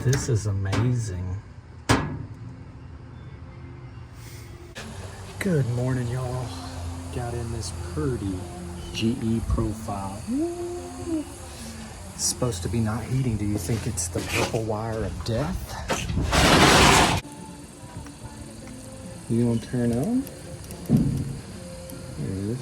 This is amazing. Good morning, y'all. Got in this pretty GE profile. It's supposed to be not heating. Do you think it's the purple wire of death? You gonna turn on? There it is.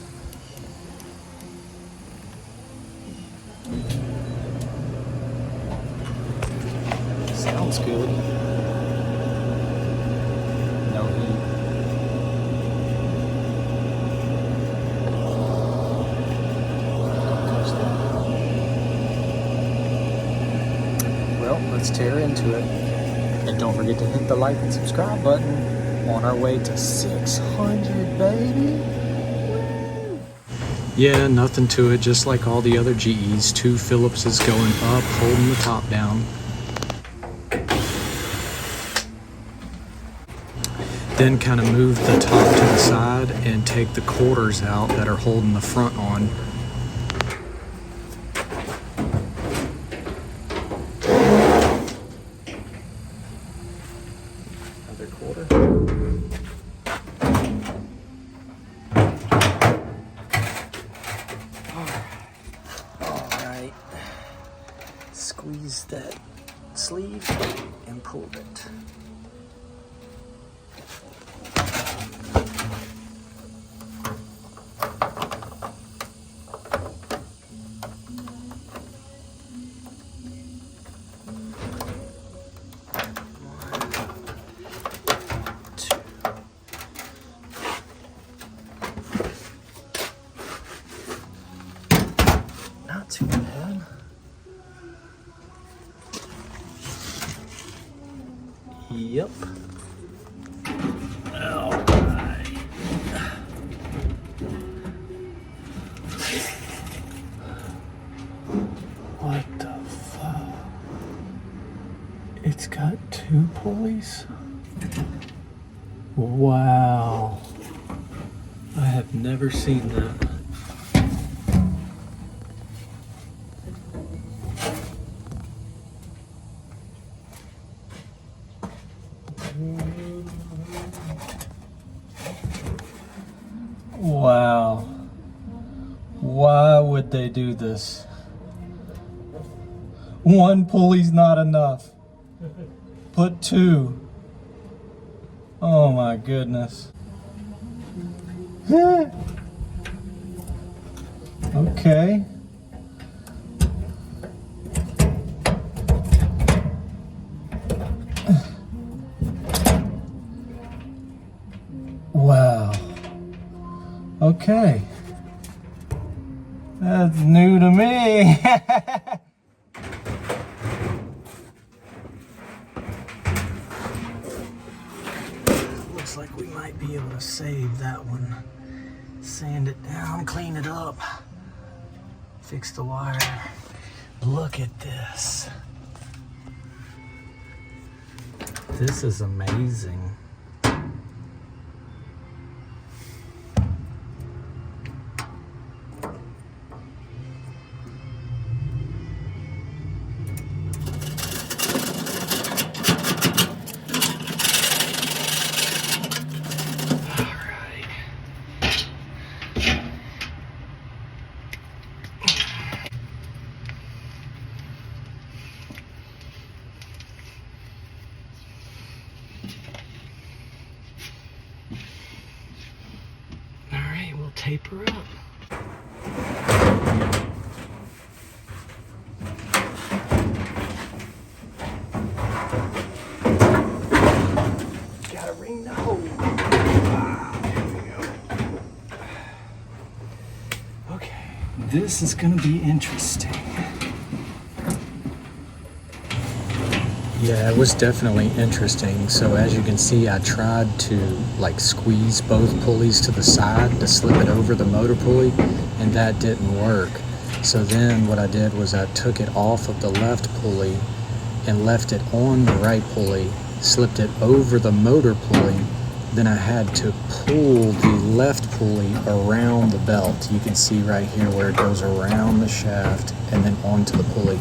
Sounds good. No heat. Well, let's tear into it. And don't forget to hit the like and subscribe button. On our way to 600, baby. Woo! Yeah, nothing to it. Just like all the other GEs. 2 Phillipses going up, holding the top down. Then kind of move the top to the side and take the quarters out that are holding the front on. Another quarter. All right. Squeeze that sleeve and pull it. Not too bad. Yep. All right. What the fuck? It's got 2 pulleys? Wow. I have never seen that. Wow. Why would they do this? 1 pulley's not enough. Put 2. Oh my goodness. Okay. Wow. Okay. That's new to me. Looks like we might be able to save that one. Sand it down, clean it up, fix the wire. Look at this. This is amazing. We'll taper up. Gotta ring the hole. There we go. Okay, this is gonna be interesting. Yeah, it was definitely interesting. So as you can see, I tried to like squeeze both pulleys to the side to slip it over the motor pulley, and that didn't work. So then what I did was I took it off of the left pulley and left it on the right pulley, slipped it over the motor pulley. Then I had to pull the left pulley around the belt. You can see right here where it goes around the shaft and then onto the pulley.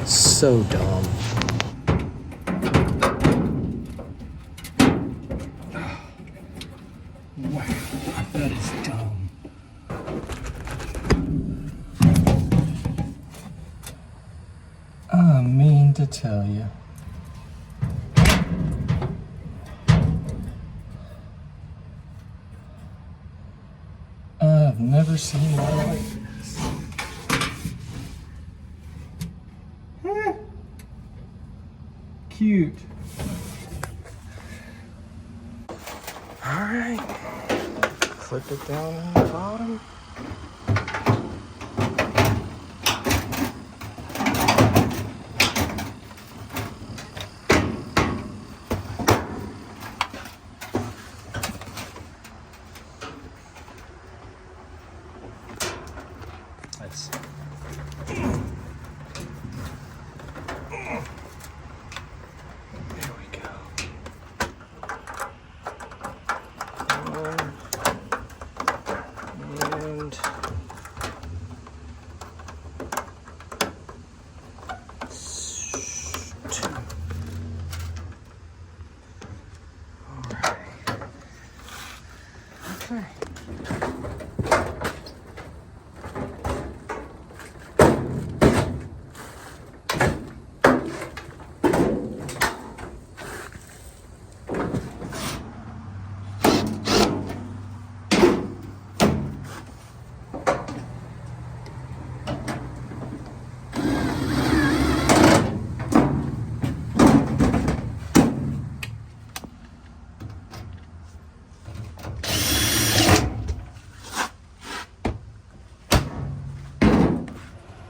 So dumb. I mean to tell you. I've never seen one like this. Cute. All right, clip it down on the bottom. Let's see. There we go. And two. All right. Okay.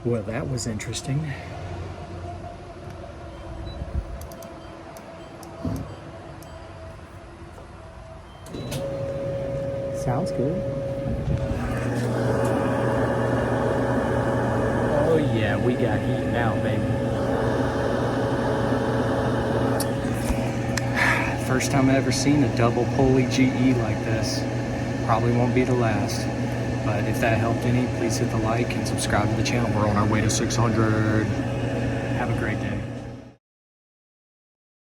Well, that was interesting. Sounds good. Oh yeah, we got heat now, baby. First time I ever seen a double pulley GE like this. Probably won't be the last. But if that helped any, please hit the like and subscribe to the channel. We're on our way to 600.